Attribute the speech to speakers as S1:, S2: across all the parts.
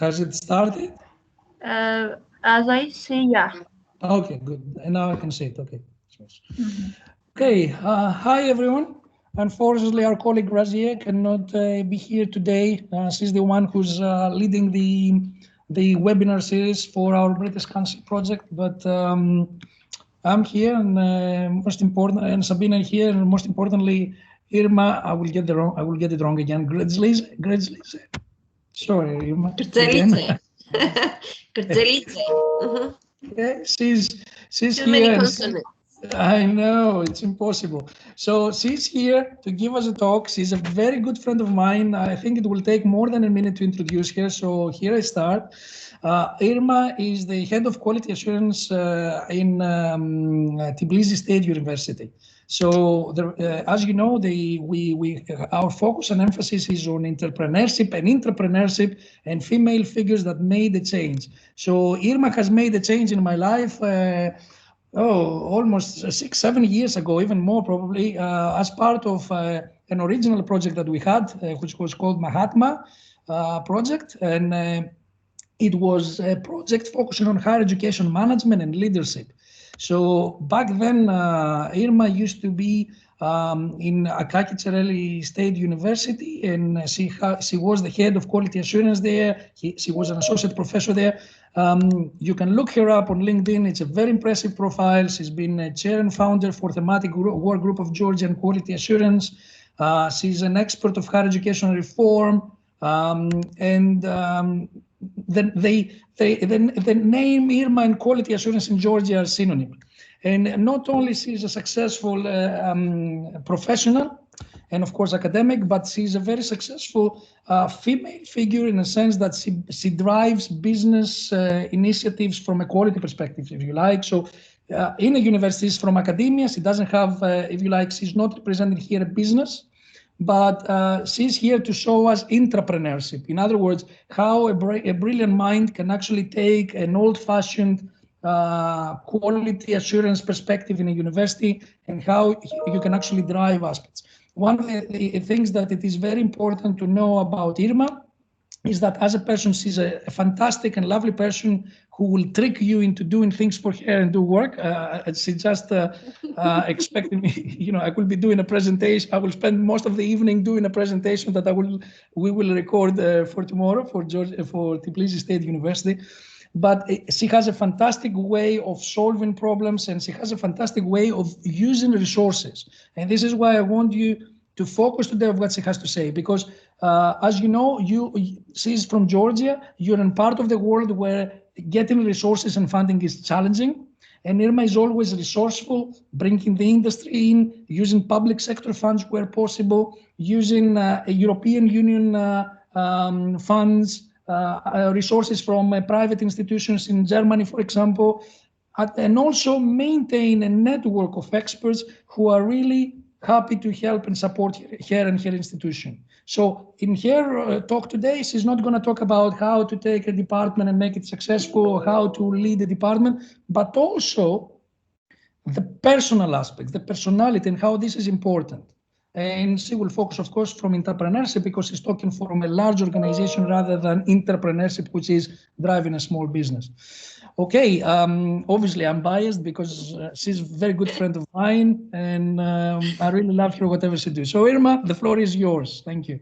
S1: Has it started?
S2: As I see, yeah.
S1: Okay, good. And now I can see it. Okay. Okay. Hi, everyone. Unfortunately, our colleague Razia cannot be here today. She's the one who's leading the webinar series for our British Council project. But I'm here, and most important, and Sabina here, and most importantly, Irma. I will get it wrong again. Grdzelidze. Sorry, Irma.
S2: Grdzelidze. Grdzelidze.
S1: Yeah, she's
S2: Too
S1: here.
S2: many consonants.
S1: I know, it's impossible. So she's here to give us a talk. She's a very good friend of mine. I think it will take more than a minute to introduce her. So here I start. Irma is the head of quality assurance in Tbilisi State University. So, as you know, our focus and emphasis is on entrepreneurship and female figures that made a change. So Irma has made a change in my life. Almost 6-7 years ago, even more probably, as part of an original project that we had, which was called Mahatma project. And it was a project focusing on higher education management and leadership. So back then, Irma used to be in Akaki Chereli State University, and she was the head of quality assurance there. She was an associate professor there. You can look her up on LinkedIn. It's a very impressive profile. She's been a chair and founder for thematic work group of Georgian quality assurance. She's an expert of higher education reform, the name Irma and quality assurance in Georgia are synonym. And not only she's a successful professional and of course academic, but she's a very successful female figure in a sense that she drives business initiatives from a quality perspective, if you like. So in a university, she's from academia. She doesn't have, if you like, she's not representing here a business, but she's here to show us entrepreneurship. In other words, how a brilliant mind can actually take an old-fashioned quality assurance perspective in a university and how you can actually drive aspects. One of the things that it is very important to know about Irma is that as a person, she's a fantastic and lovely person who will trick you into doing things for her and do work. She just expected me, I will be doing a presentation. I will spend most of the evening doing a presentation that we will record for tomorrow for Tbilisi State University. But she has a fantastic way of solving problems, and she has a fantastic way of using resources. And this is why I want you to focus today on what she has to say, because as you know, she's from Georgia. You're in part of the world where getting resources and funding is challenging. And Irma is always resourceful, bringing the industry in, using public sector funds where possible, using European Union funds, resources from private institutions in Germany, for example, and also maintain a network of experts who are really happy to help and support her and her institution. So in her talk today, she's not going to talk about how to take a department and make it successful or how to lead a department, but also the personal aspects, the personality, and how this is important. And she will focus, of course, from entrepreneurship because she's talking from a large organization rather than entrepreneurship, which is driving a small business. Okay, obviously I'm biased because she's a very good friend of mine, and I really love her, whatever she does. So Irma, the floor is yours. Thank you.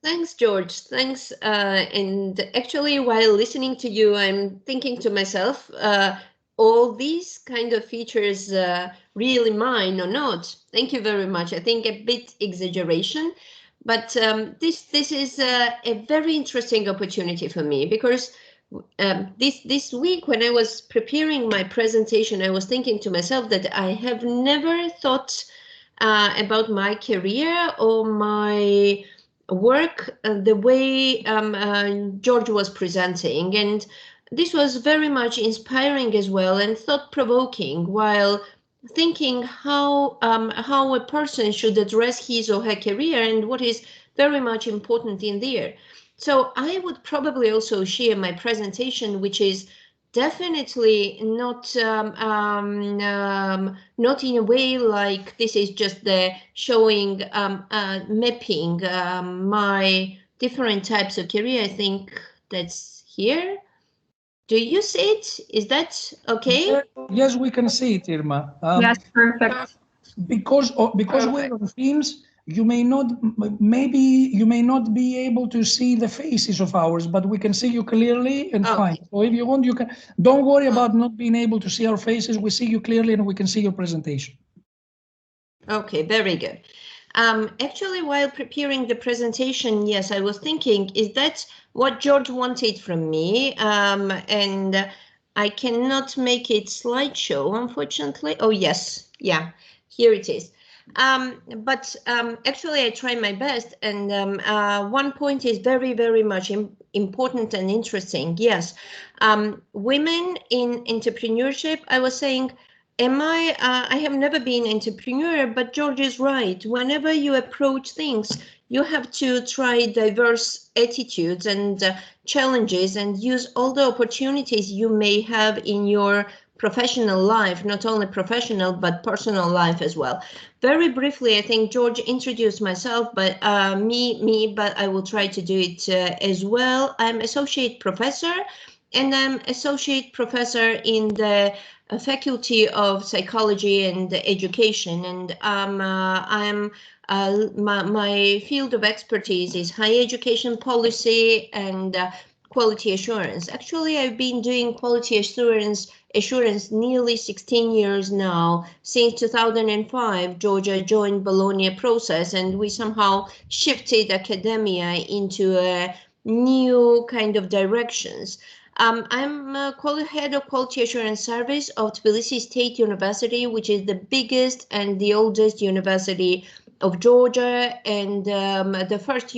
S2: Thanks, George. Thanks. And actually, while listening to you, I'm thinking to myself, all these kind of features really mine or not? Thank you very much. I think a bit exaggeration, but this is a very interesting opportunity for me because this week when I was preparing my presentation, I was thinking to myself that I have never thought about my career or my work the way George was presenting, and this was very much inspiring as well and thought-provoking while thinking how a person should address his or her career and what is very much important in there. So I would probably also share my presentation, which is definitely not not in a way like this is just the showing mapping my different types of career. I think That's here. Do you see it? Is that okay?
S1: Yes, we can see it, Irma.
S3: Yes, perfect.
S1: Because we're on Teams, you may not be able to see the faces of ours, but we can see you clearly and fine. So if you want, you can. Don't worry about not being able to see our faces. We see you clearly and we can see your presentation.
S2: Okay, very good. Actually, while preparing the presentation, yes, I was thinking, is that what George wanted from me? And I cannot make it slideshow, unfortunately. Oh, yes. Yeah, here it is. But actually, I try my best. And one point is very, very much important and interesting. Yes, women in entrepreneurship, I was saying, I have never been an entrepreneur, but George is right. Whenever you approach things, you have to try diverse attitudes and challenges and use all the opportunities you may have in your professional life, not only professional, but personal life as well. Very briefly, I think George introduced myself, but but I will try to do it as well. I'm associate professor, and I'm associate professor in the Faculty of Psychology and Education, and my field of expertise is higher education policy and quality assurance. Actually, I've been doing quality assurance nearly 16 years now. Since 2005, Georgia joined Bologna process, and we somehow shifted academia into a new kind of directions. I'm head of quality assurance service of Tbilisi State University, which is the biggest and the oldest university of Georgia, and the first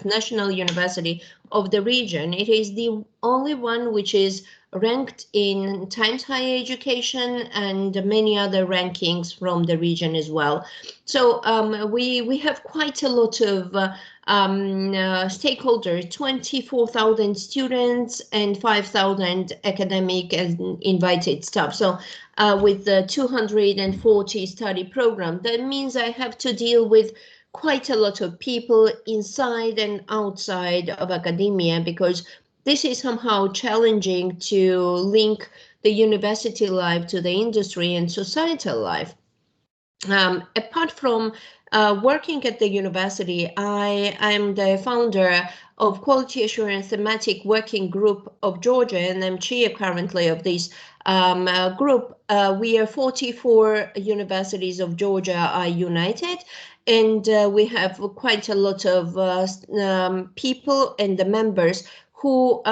S2: national university of the region. It is the only one which is ranked in Times Higher Education and many other rankings from the region as well. So we have quite a lot of stakeholders, 24,000 students and 5,000 academic and invited staff. So with the 240 study program, that means I have to deal with quite a lot of people inside and outside of academia, because this is somehow challenging to link the university life to the industry and societal life. Apart from working at the university, I'm the founder of Quality Assurance Thematic Working Group of Georgia, and I'm chair currently of this group. We are 44 universities of Georgia are united, and we have quite a lot of people and the members who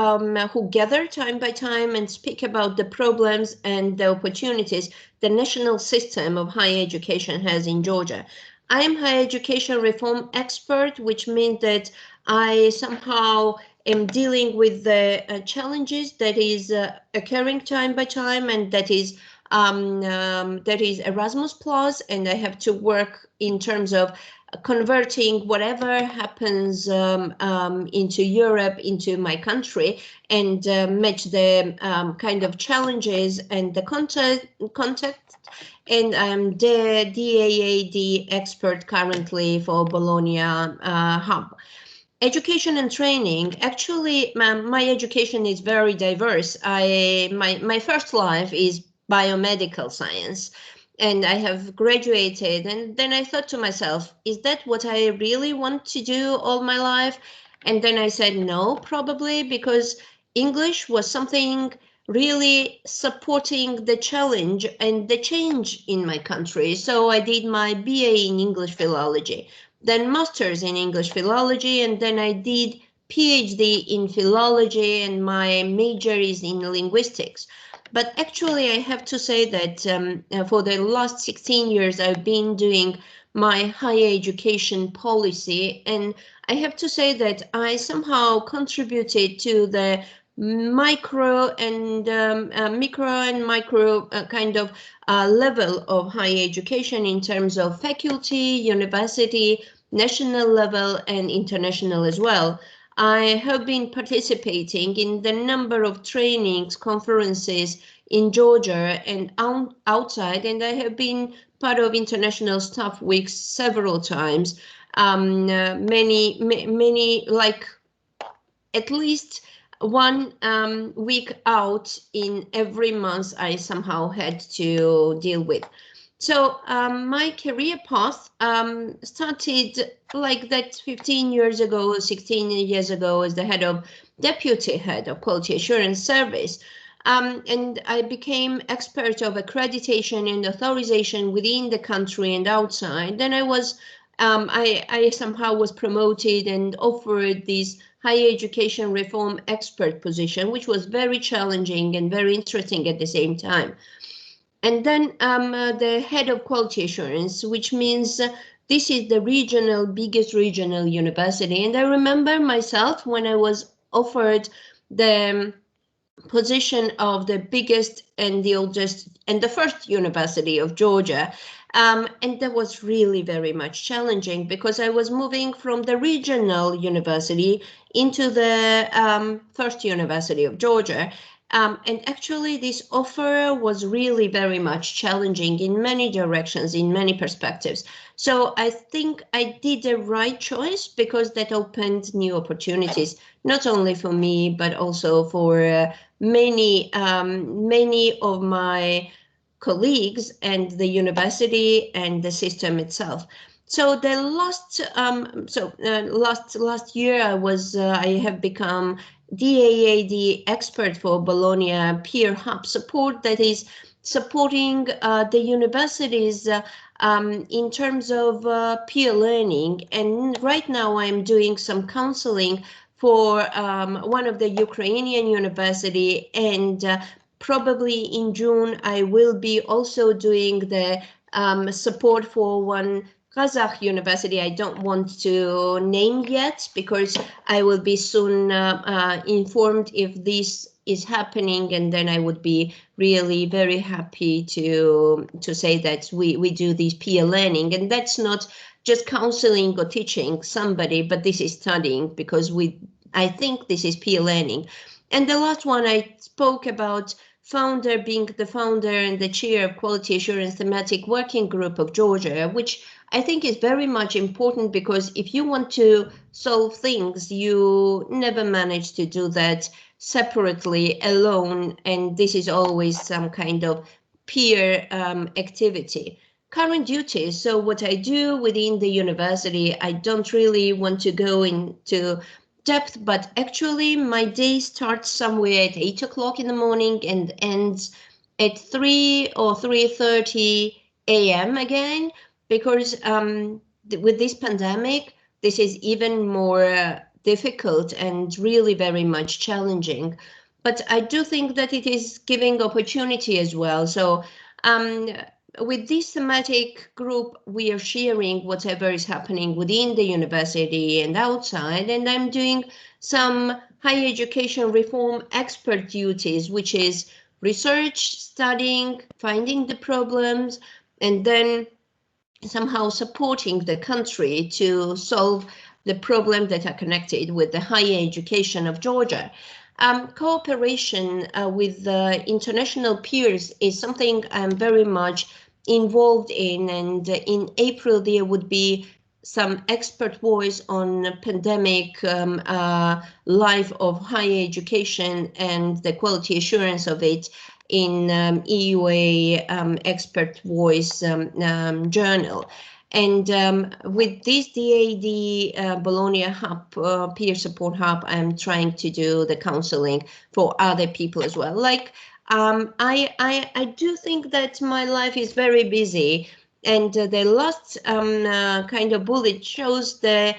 S2: gather time by time and speak about the problems and the opportunities the national system of higher education has in Georgia. I am higher education reform expert, which means that I somehow am dealing with the challenges that is occurring time by time, and that is Erasmus Plus, and I have to work in terms of converting whatever happens into Europe into my country, and match the kind of challenges and the context. And I'm the DAAD expert currently for Bologna hub. Education and training. Actually, my education is very diverse. My first life is biomedical science, and I have graduated, and then I thought to myself, is that what I really want to do all my life? And then I said no, probably, because English was something really supporting the challenge and the change in my country. So I did my BA in English philology, then master's in English philology, and then I did PhD in philology, and my major is in linguistics. But actually, I have to say that for the last 16 years, I've been doing my higher education policy, and I have to say that I somehow contributed to the micro and micro kind of level of higher education in terms of faculty, university, national level, and international as well. I have been participating in the number of trainings, conferences in Georgia and outside, and I have been part of international staff weeks several times. Many like at least one week out in every month I somehow had to deal with. So my career path started like that 15 years ago, 16 years ago, as the deputy head of quality assurance service. And I became expert of accreditation and authorization within the country and outside. Then I somehow was promoted and offered this higher education reform expert position, which was very challenging and very interesting at the same time. And then the head of quality assurance, which means this is the biggest regional university. And I remember myself when I was offered the position of the biggest and the oldest and the first university of Georgia. And that was really very much challenging because I was moving from the regional university into the first university of Georgia. And actually, this offer was really very much challenging in many directions, in many perspectives. So I think I did the right choice because that opened new opportunities, not only for me, but also for many of my colleagues and the university and the system itself. So the last year I have become DAAD expert for Bologna Peer Hub support, that is supporting the universities in terms of peer learning. And right now I'm doing some counseling for one of the Ukrainian university, and probably in June I will be also doing the support for one Kazakh university. I don't want to name yet because I will be soon informed if this is happening, and then I would be really very happy to say that we do this peer learning. And that's not just counseling or teaching somebody, but this is studying, because I think this is peer learning. And the last one I spoke about being the founder and the chair of Quality Assurance Thematic Working Group of Georgia, which I think is very much important, because if you want to solve things, you never manage to do that separately alone. And this is always some kind of peer activity. Current duties. So what I do within the university, I don't really want to go into depth, but actually my day starts somewhere at 8 o'clock in the morning and ends at 3 or 3:30 a.m. again, because with this pandemic, this is even more difficult and really very much challenging. But I do think that it is giving opportunity as well. So with this thematic group, we are sharing whatever is happening within the university and outside, and I'm doing some higher education reform expert duties, which is research, studying, finding the problems, and then somehow supporting the country to solve the problems that are connected with the higher education of Georgia. Cooperation with international peers is something I'm very much involved in, and in April there would be some expert voice on pandemic life of higher education and the quality assurance of it in EUA expert voice journal. And with this DAD Bologna Hub, peer support hub, I'm trying to do the counseling for other people as well. Like I do think that my life is very busy, and the last kind of bullet shows the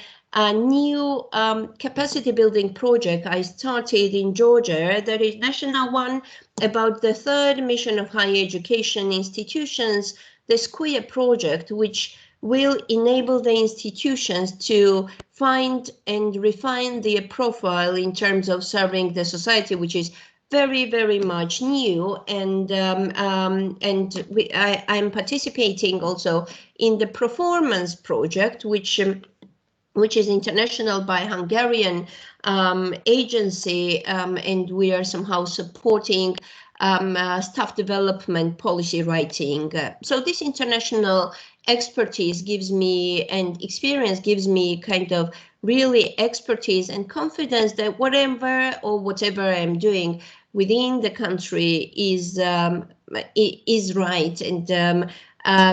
S2: new capacity building project I started in Georgia, that is national one, about the third mission of higher education institutions, the SQUARE project, which will enable the institutions to find and refine their profile in terms of serving the society, which is very, very much new. And I'm participating also in the performance project, which is international by Hungarian agency, and we are somehow supporting staff development, policy writing. So this international expertise gives me, and experience gives me, kind of really expertise and confidence that whatever I'm doing within the country is right and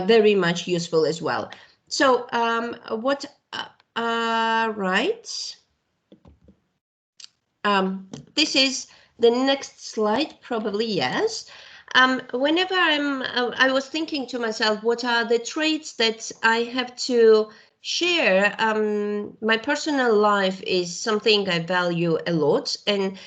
S2: very much useful as well. So right. This is the next slide, probably, yes. Whenever I was thinking to myself, what are the traits that I have to share? My personal life is something I value a lot. And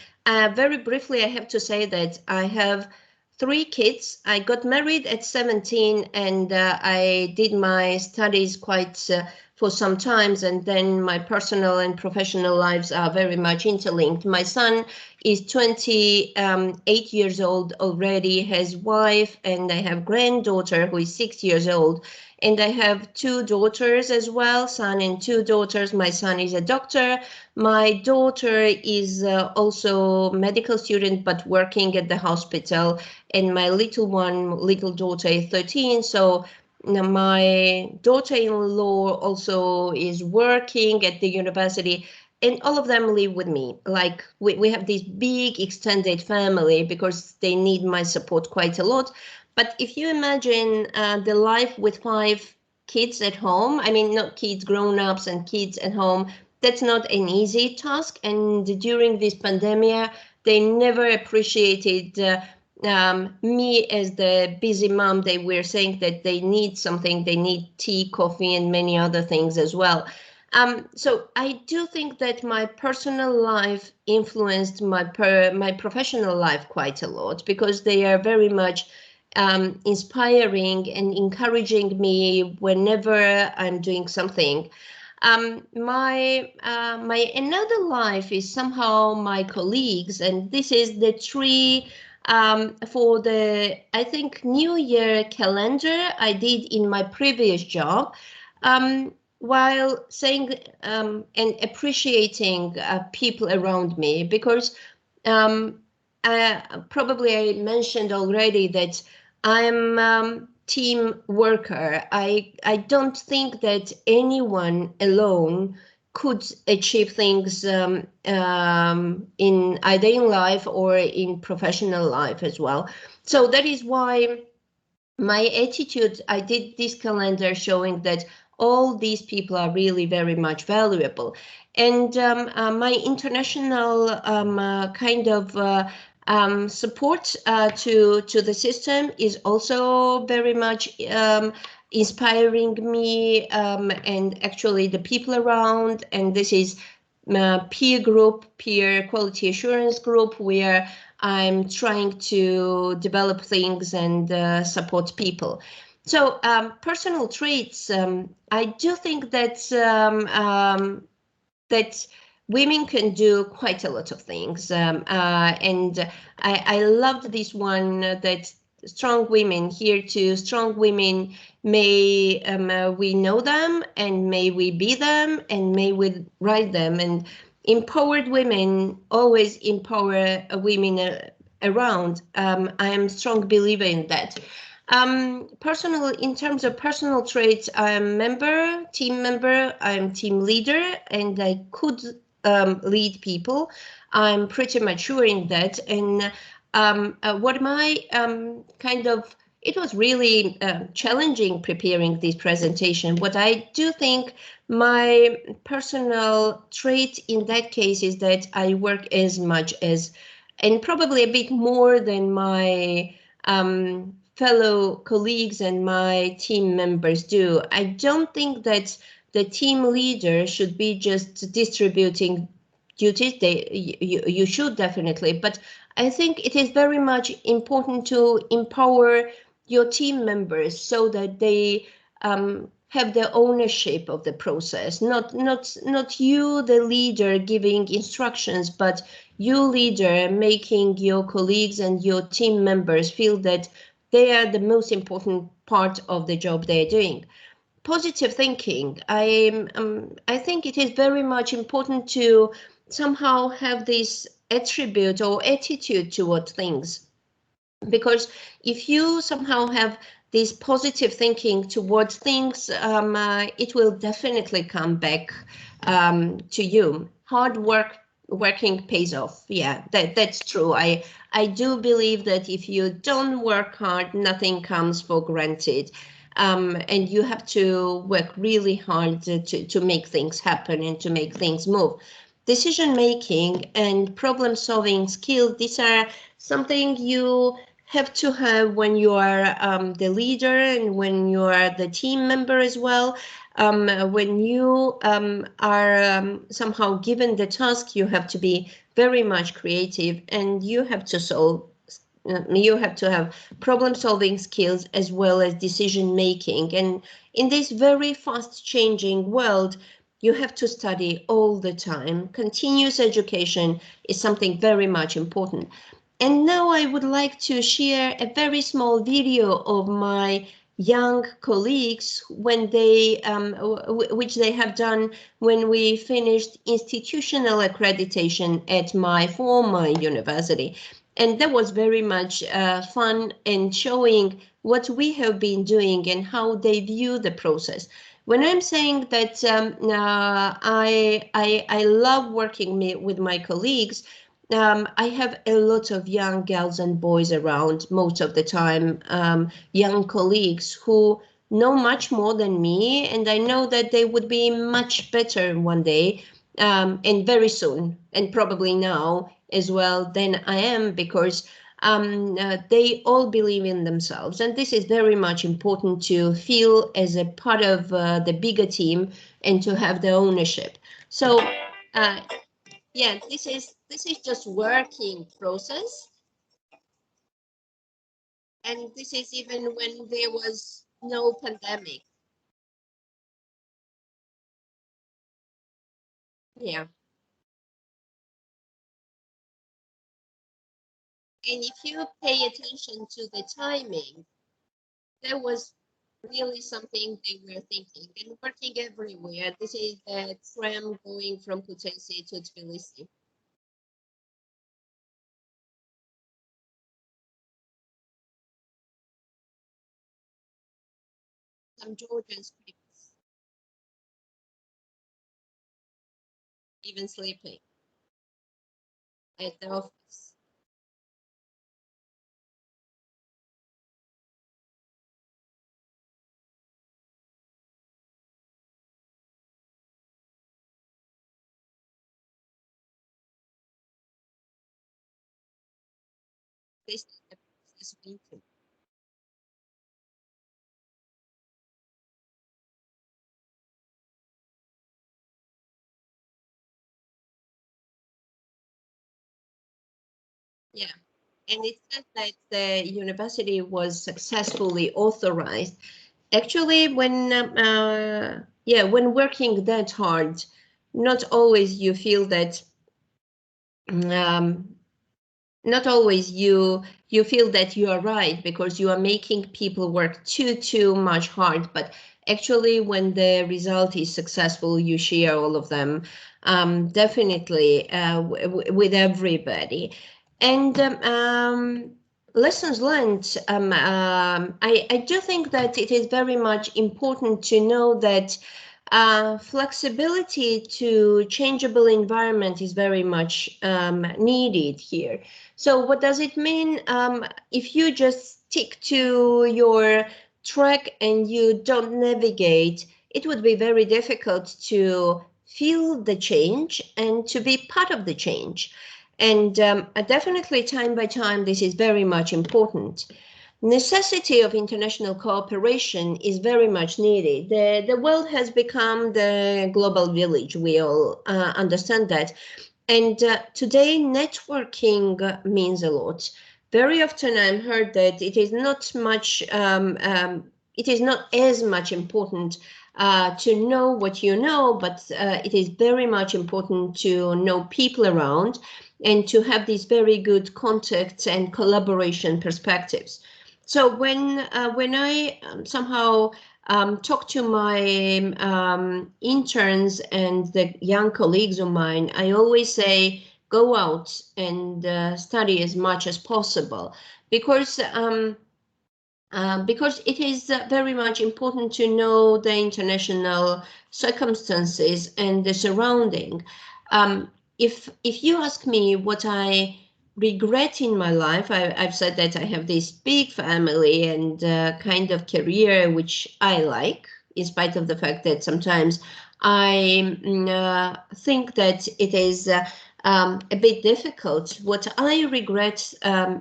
S2: very briefly, I have to say that I have 3 kids. I got married at 17 and I did my studies quite for some times, and then my personal and professional lives are very much interlinked. My son is 28 years old already, has wife, and I have granddaughter who is 6 years old. And I have 2 daughters as well, son and 2 daughters. My son is a doctor. My daughter is also medical student, but working at the hospital. And my little daughter is 13. So my daughter-in-law also is working at the university, and all of them live with me. Like we have this big extended family because they need my support quite a lot. But if you imagine the life with 5 kids at home, I mean, not kids, grown-ups and kids at home, that's not an easy task. And during this pandemic, they never appreciated me as the busy mom. They were saying that they need something, they need tea, coffee, and many other things as well. So I do think that my personal life influenced my professional life quite a lot, because they are very much inspiring and encouraging me whenever I'm doing something. My another life is somehow my colleagues, and this is the tree for the, I think, New Year calendar I did in my previous job, while saying and appreciating people around me, because probably I mentioned already that I'm team worker. I don't think that anyone alone could achieve things in either in life or in professional life as well. So that is why my attitude, I did this calendar showing that all these people are really very much valuable. And my international kind of support to the system is also very much inspiring me, and actually the people around. And this is peer quality assurance group, where I'm trying to develop things and support people. So personal traits, I do think that that women can do quite a lot of things, and I loved this one, that strong women, here to strong women, may we know them, and may we be them, and may we write them. And empowered women always empower women around. I am a strong believer in that. In terms of personal traits, I'm team member, I'm team leader, and I could lead people. I'm pretty mature in that. And what my it was really challenging preparing this presentation. What I do think my personal trait in that case is that I work as much as, and probably a bit more than my fellow colleagues and my team members do. I don't think that the team leader should be just distributing duties. You should definitely, but I think it is very much important to empower your team members so that they have the ownership of the process. Not you, the leader, giving instructions, but you, leader, making your colleagues and your team members feel that they are the most important part of the job they're doing. Positive thinking. I think it is very much important to somehow have this attribute or attitude toward things, because if you somehow have this positive thinking towards things, it will definitely come back to you. Working pays off. Yeah, that's true. I do believe that if you don't work hard, nothing comes for granted. And you have to work really hard to make things happen and to make things move. Decision making and problem solving skills, these are something you have to have when you are the leader and when you are the team member as well. When you are somehow given the task, you have to be very much creative, and you have to you have to have problem solving skills as well as decision making. And in this very fast changing world, you have to study all the time. Continuous education is something very much important. And now I would like to share a very small video of my young colleagues when they, which they have done when we finished institutional accreditation at my former university. And that was very much fun and showing what we have been doing and how they view the process. When I'm saying that I love working with my colleagues, I have a lot of young girls and boys around most of the time, young colleagues who know much more than me, and I know that they would be much better one day, and very soon, and probably now as well than I am, because they all believe in themselves, and this is very much important to feel as a part of the bigger team and to have the ownership. So yeah, this is just working process, and this is even when there was no pandemic. Yeah, and if you pay attention to the timing, there was really something they were thinking and working everywhere. This is the tram going from Kutaisi to Tbilisi. Some Georgian students even sleeping at the office. This is the business meeting. Yeah, and it said that the university was successfully authorized. Actually, when working that hard, not always you feel that um, not always you feel that you are right because you are making people work too much hard, but actually when the result is successful, you share all of them, definitely with everybody. And lessons learned, I do think that it is very much important to know that flexibility to changeable environment is very much needed here. So what does it mean? If you just stick to your track and you don't navigate, it would be very difficult to feel the change and to be part of the change. And definitely time by time, this is very much important. Necessity of international cooperation is very much needed. The world has become the global village. We all understand that. And today, networking means a lot. Very often, I'm heard that it is not much. It is not as much important to know what you know, but it is very much important to know people around and to have these very good contacts and collaboration perspectives. So when I somehow talk to my interns and the young colleagues of mine, I always say, go out and study as much as possible, because because it is very much important to know the international circumstances and the surrounding. If you ask me what I regret in my life, I've said that I have this big family and kind of career which I like, in spite of the fact that sometimes I think that it is a bit difficult. What I regret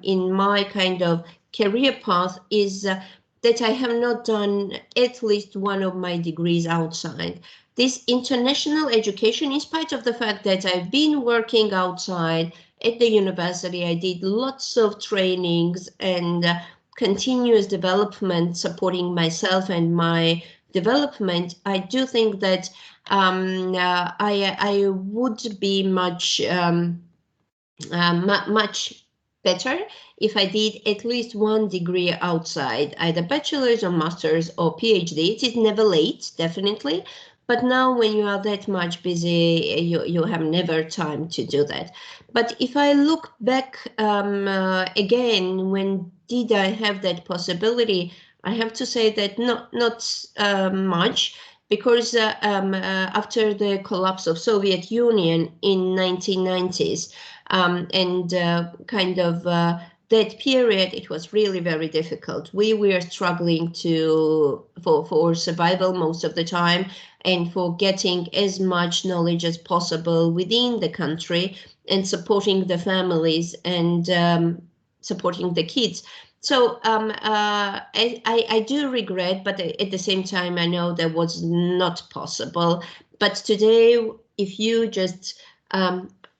S2: in my kind of career path is that I have not done at least one of my degrees outside. This international education, in spite of the fact that I've been working outside at the university, I did lots of trainings and continuous development, supporting myself and my development. I do think that I would be much much better if I did at least one degree outside, either bachelor's or master's or PhD. It is never late, definitely. But now when you are that much busy, you have never time to do that. But if I look back again, when did I have that possibility? I have to say that not much, because after the collapse of Soviet Union in 1990s, and kind of that period, it was really very difficult. We were struggling for survival most of the time, and for getting as much knowledge as possible within the country and supporting the families and supporting the kids. So I do regret, but at the same time, I know that was not possible. But today, if you just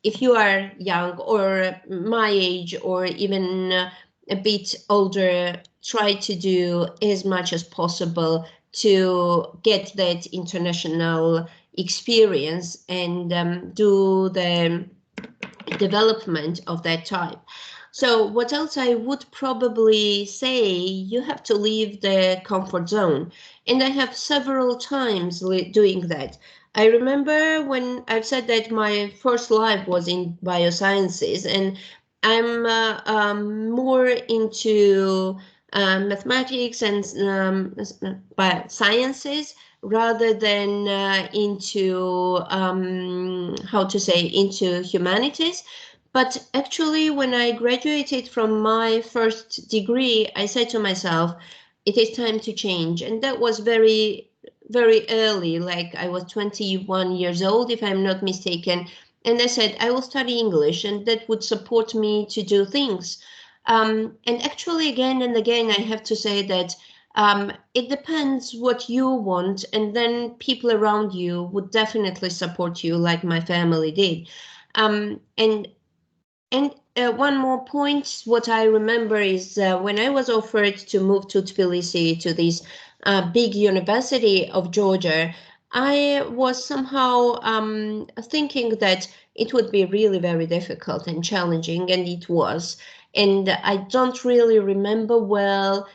S2: if you are young or my age or even a bit older, try to do as much as possible to get that international experience and do the development of that type. So what else I would probably say, you have to leave the comfort zone. And I have several times doing that. I remember when I've said that my first life was in biosciences, and I'm more into mathematics and sciences rather than into how to say, into humanities. But actually, when I graduated from my first degree, I said to myself, it is time to change. And that was very, very early, like I was 21 years old, if I'm not mistaken. And I said, I will study English, and that would support me to do things. And actually, again and again, I have to say that it depends what you want, and then people around you would definitely support you, like my family did. And one more point, what I remember is when I was offered to move to Tbilisi, to this big university of Georgia, I was somehow thinking that it would be really very difficult and challenging, and it was. And I don't really remember well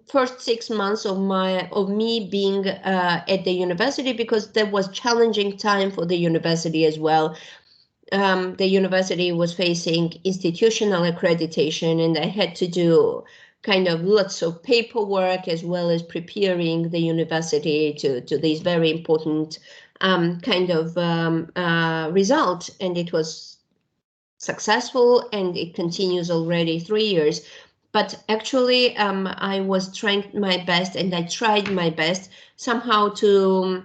S2: first 6 months of me being at the university, because there was challenging time for the university as well. The university was facing institutional accreditation, and I had to do kind of lots of paperwork as well as preparing the university to this very important kind of result. And it was successful, and it continues already 3 years. But actually, I was trying my best, and I tried my best somehow to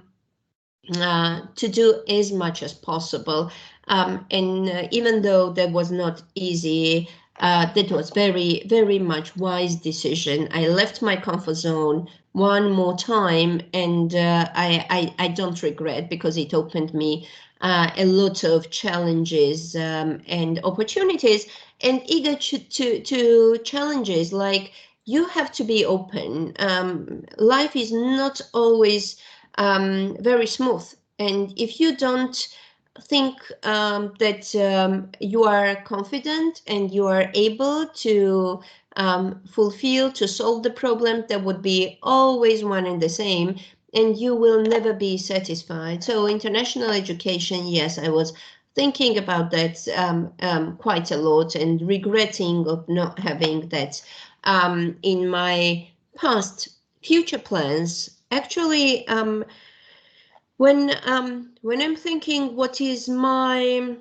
S2: do as much as possible. And even though that was not easy, that was very, very much wise decision. I left my comfort zone one more time, and I don't regret, because it opened me a lot of challenges and opportunities, and eager to challenges. Like, you have to be open. Life is not always very smooth. And if you don't think that you are confident and you are able to to solve the problem, that would be always one and the same, and you will never be satisfied. So international education, yes, I was thinking about that quite a lot, and regretting of not having that in my past future plans. Actually, when I'm thinking what is my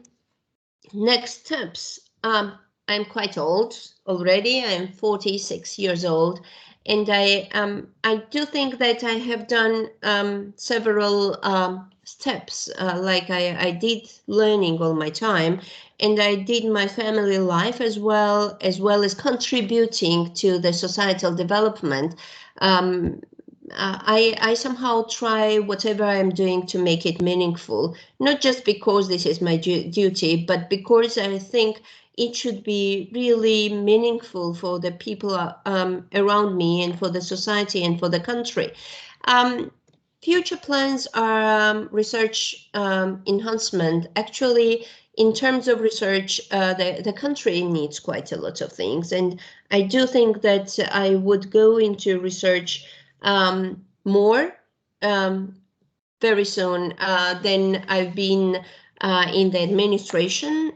S2: next steps, I'm quite old already. I'm 46 years old, and I do think that I have done several steps, like I did learning all my time, and I did my family life as well as contributing to the societal development. I somehow try whatever I'm doing to make it meaningful, not just because this is my duty, but because I think it should be really meaningful for the people around me and for the society and for the country. Future plans are research enhancement. Actually, in terms of research, the country needs quite a lot of things. And I do think that I would go into research more very soon than I've been in the administration,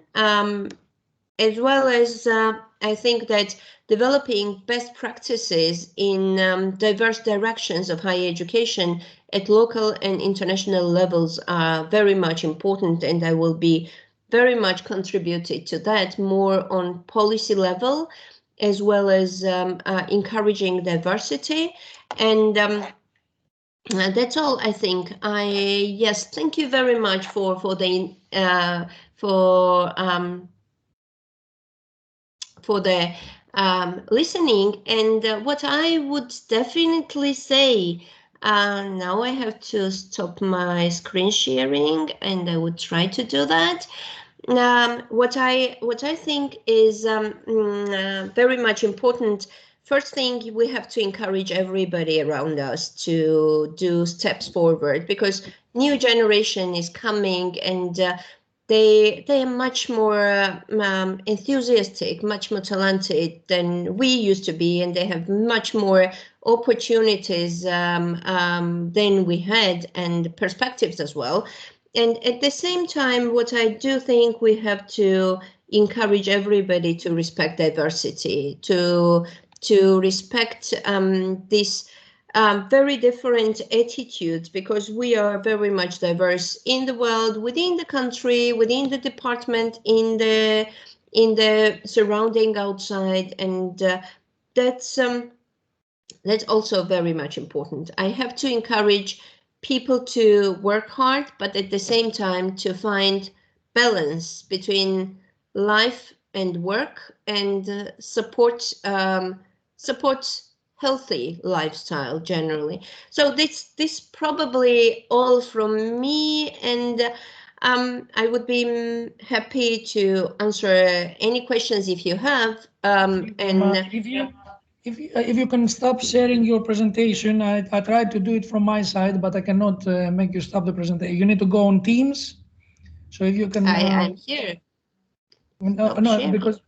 S2: as well as I think that developing best practices in diverse directions of higher education at local and international levels are very much important, and I will be very much contributed to that more on policy level, as well as encouraging diversity. And that's all, I think. Yes, thank you very much for the listening. And what I would definitely say, now I have to stop my screen sharing, and I would try to do that. What I think is very much important. First thing, we have to encourage everybody around us to do steps forward, because new generation is coming, and they are much more enthusiastic, much more talented than we used to be, and they have much more opportunities than we had, and perspectives as well. And at the same time, what I do think, we have to encourage everybody to respect diversity, to respect these very different attitudes, because we are very much diverse in the world, within the country, within the department, in the surrounding outside, and that's also very much important. I have to encourage people to work hard, but at the same time to find balance between life and work, and support healthy lifestyle generally. So this probably all from me, and I would be happy to answer any questions if you have.
S1: If you can stop sharing your presentation, I tried to do it from my side, but I cannot make you stop the presentation. You need to go on Teams. So if you can,
S2: I'm here.
S1: No, because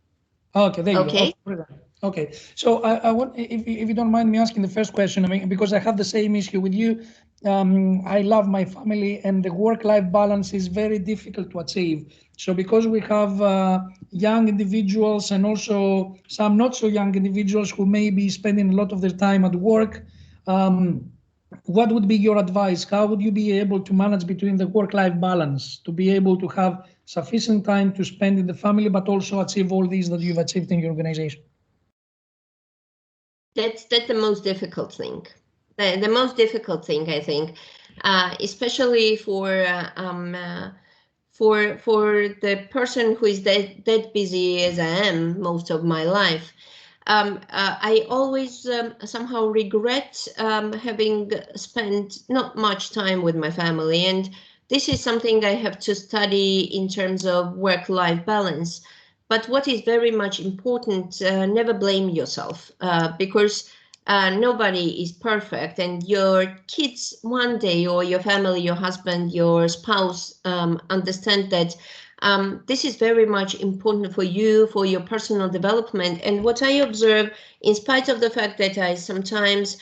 S1: okay, there you
S2: go.
S1: Okay, so I want, if you don't mind me asking the first question, I mean, because I have the same issue with you. I love my family, and the work-life balance is very difficult to achieve. So because we have young individuals, and also some not so young individuals who may be spending a lot of their time at work, what would be your advice? How would you be able to manage between the work-life balance, to be able to have sufficient time to spend in the family, but also achieve all these that you've achieved in your organization?
S2: That's the most difficult thing. The most difficult thing, I think, especially for the person who is that busy as I am most of my life. I always somehow regret having spent not much time with my family, and this is something I have to study in terms of work-life balance. But what is very much important, never blame yourself, because nobody is perfect, and your kids one day, or your family, your husband, your spouse, understand that this is very much important for you, for your personal development. And what I observe, in spite of the fact that I sometimes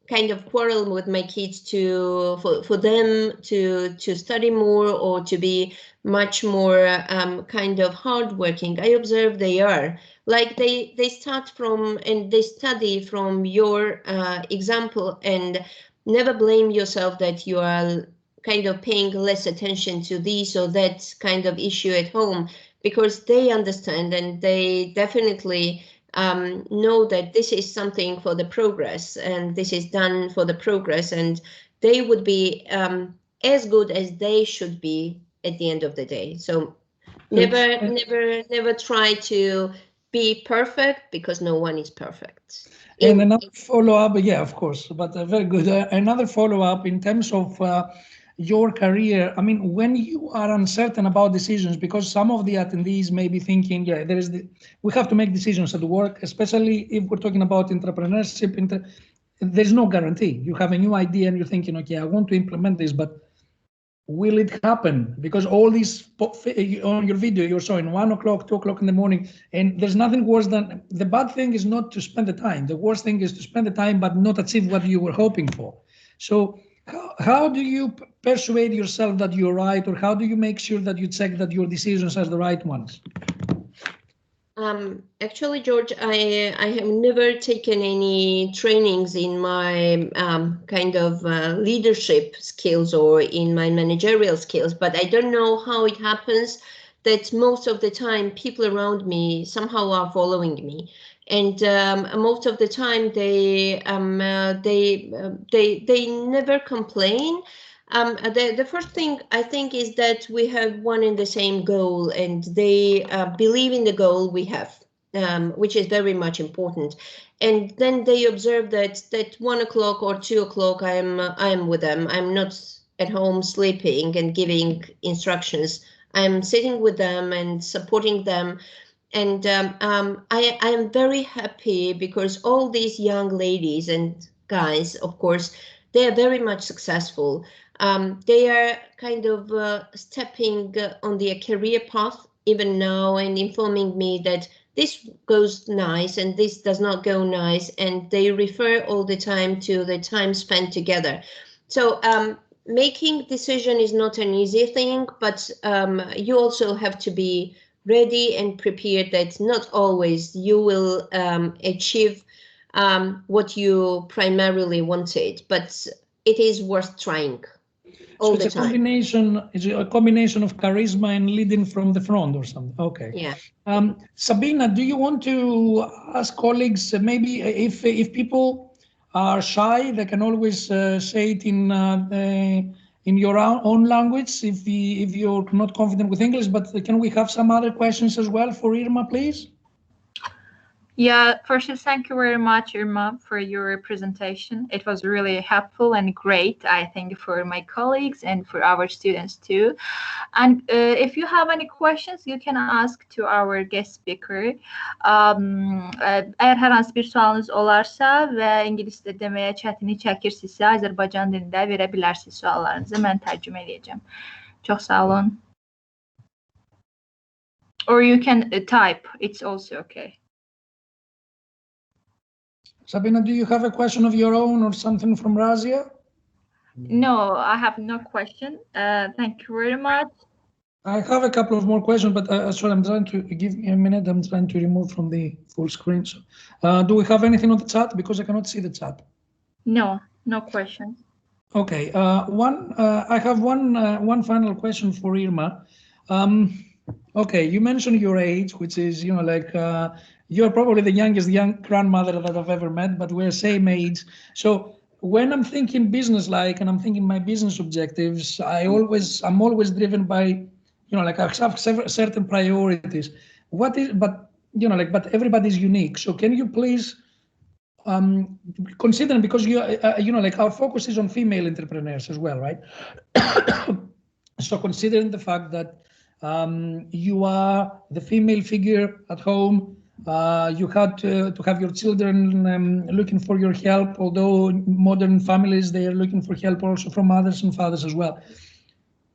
S2: kind of quarrel with my kids for them to study more or to be much more kind of hardworking. I observe they are like they start from and they study from your example, and never blame yourself that you are kind of paying less attention to this or that kind of issue at home, because they understand and they definitely know that this is something for the progress and this is done for the progress, and they would be as good as they should be at the end of the day. So never try to be perfect, because no one is perfect.
S1: And another follow-up, yeah, of course, but very good. Another follow-up in terms of your career. I mean, when you are uncertain about decisions, because some of the attendees may be thinking, yeah, we have to make decisions at work, especially if we're talking about entrepreneurship. There's no guarantee. You have a new idea and you're thinking, okay, I want to implement this, but will it happen? Because all these on your video you're showing 1 o'clock, 2 o'clock in the morning, and there's nothing worse than, the bad thing is not to spend the time. The worst thing is to spend the time but not achieve what you were hoping for. So how do you persuade yourself that you're right, or how do you make sure that you check that your decisions are the right ones?
S2: Actually, George, I have never taken any trainings in my kind of leadership skills or in my managerial skills, but I don't know how it happens that most of the time people around me somehow are following me, and most of the time they never complain. The first thing I think is that we have one and the same goal, and they believe in the goal we have, which is very much important. And then they observe that 1 o'clock or 2 o'clock I am with them. I'm not at home sleeping and giving instructions. I'm sitting with them and supporting them. And I am very happy because all these young ladies and guys, of course, they are very much successful. They are kind of stepping on their career path even now and informing me that this goes nice and this does not go nice, and they refer all the time to the time spent together. So making decision is not an easy thing, but you also have to be ready and prepared that not always you will achieve what you primarily wanted, but it is worth trying. So it's a
S1: combination of charisma and leading from the front or something. Okay.
S2: Yeah.
S1: Sabina, do you want to ask colleagues, maybe if people are shy, they can always say it in your own language if you're not confident with English, but can we have some other questions as well for Irma, please?
S3: Yeah, first, thank you very much, Irma, for your presentation. It was really helpful and great, I think, for my colleagues and for our students too. And if you have any questions, you can ask to our guest speaker. Eğer hər hansı bir sualınız olarsa və ingiliscə deməyə çətinlik çəkirsinizsə, Azərbaycan dilində verə bilərsiniz suallarınızı. Mən tərcümə edəcəm. Çox sağ olun. Or you can type. It's also okay.
S1: Sabina, do you have a question of your own or something from Razia?
S3: No, I have no question. Thank you very much.
S1: I have a couple of more questions, but sorry, I'm trying to give me a minute. I'm trying to remove from the full screen. So, do we have anything on the chat? Because I cannot see the chat.
S3: No, no questions.
S1: Okay. I have one final question for Irma. Okay, you mentioned your age, which is, like you're probably the youngest grandmother that I've ever met, but we're same age. So when I'm thinking business-like and I'm thinking my business objectives, I'm always driven by, like I have certain priorities. But everybody's unique. So can you please consider, because like our focus is on female entrepreneurs as well, right? So considering the fact that you are the female figure at home, you had to have your children looking for your help, although modern families, they are looking for help also from mothers and fathers as well.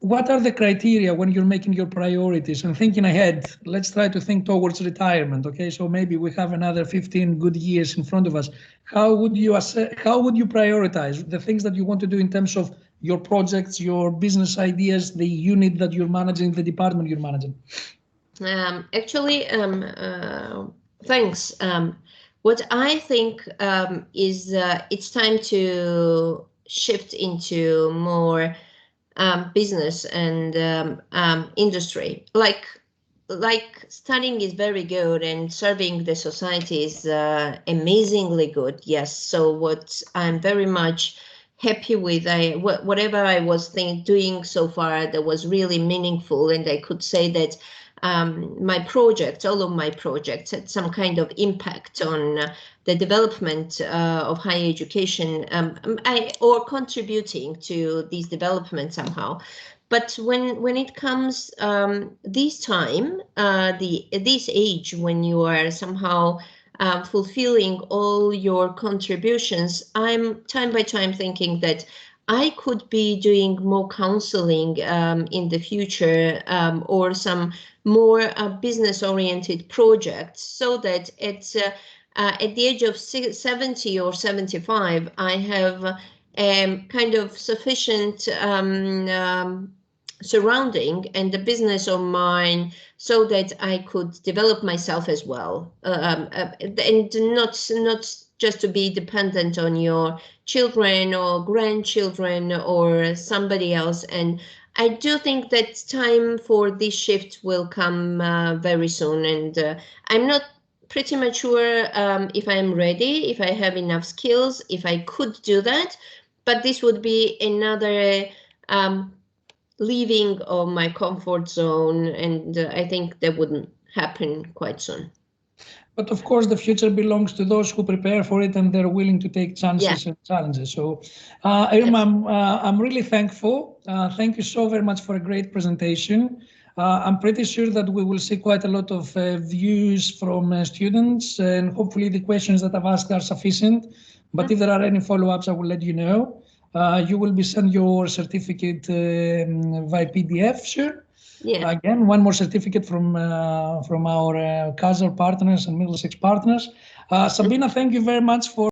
S1: what are the criteria when you're making your priorities and thinking ahead? Let's try to think towards retirement. Okay, so maybe we have another 15 good years in front of us. How would you prioritize the things that you want to do in terms of your projects, your business ideas, the unit that you're managing, the department you're managing?
S2: Thanks. What I think is it's time to shift into more business and industry. Like studying is very good and serving the society is amazingly good. Yes. So what I'm very much happy with, whatever I was doing so far that was really meaningful, and I could say that my projects, all of my projects, had some kind of impact on the development of higher education, or contributing to these developments somehow. But when it comes this age, when you are somehow fulfilling all your contributions, I'm time by time thinking that I could be doing more counseling in the future, or some more business-oriented projects, so that it's at the age of 70 or 75, I have kind of sufficient surrounding and the business of mine, so that I could develop myself as well, and not just to be dependent on your children or grandchildren or somebody else. And I do think that time for this shift will come very soon, and I'm not pretty much sure if I'm ready, if I have enough skills, if I could do that, but this would be another leaving of my comfort zone, and I think that wouldn't happen quite soon.
S1: But of course, the future belongs to those who prepare for it and they're willing to take chances and challenges. So, Irma, I'm really thankful. Thank you so very much for a great presentation. I'm pretty sure that we will see quite a lot of views from students, and hopefully the questions that I've asked are sufficient. But if there are any follow-ups, I will let you know. You will be sent your certificate via PDF, sure? Yeah. Again, one more certificate from our Kazar partners and Middlesex partners. Sabina, thank you very much for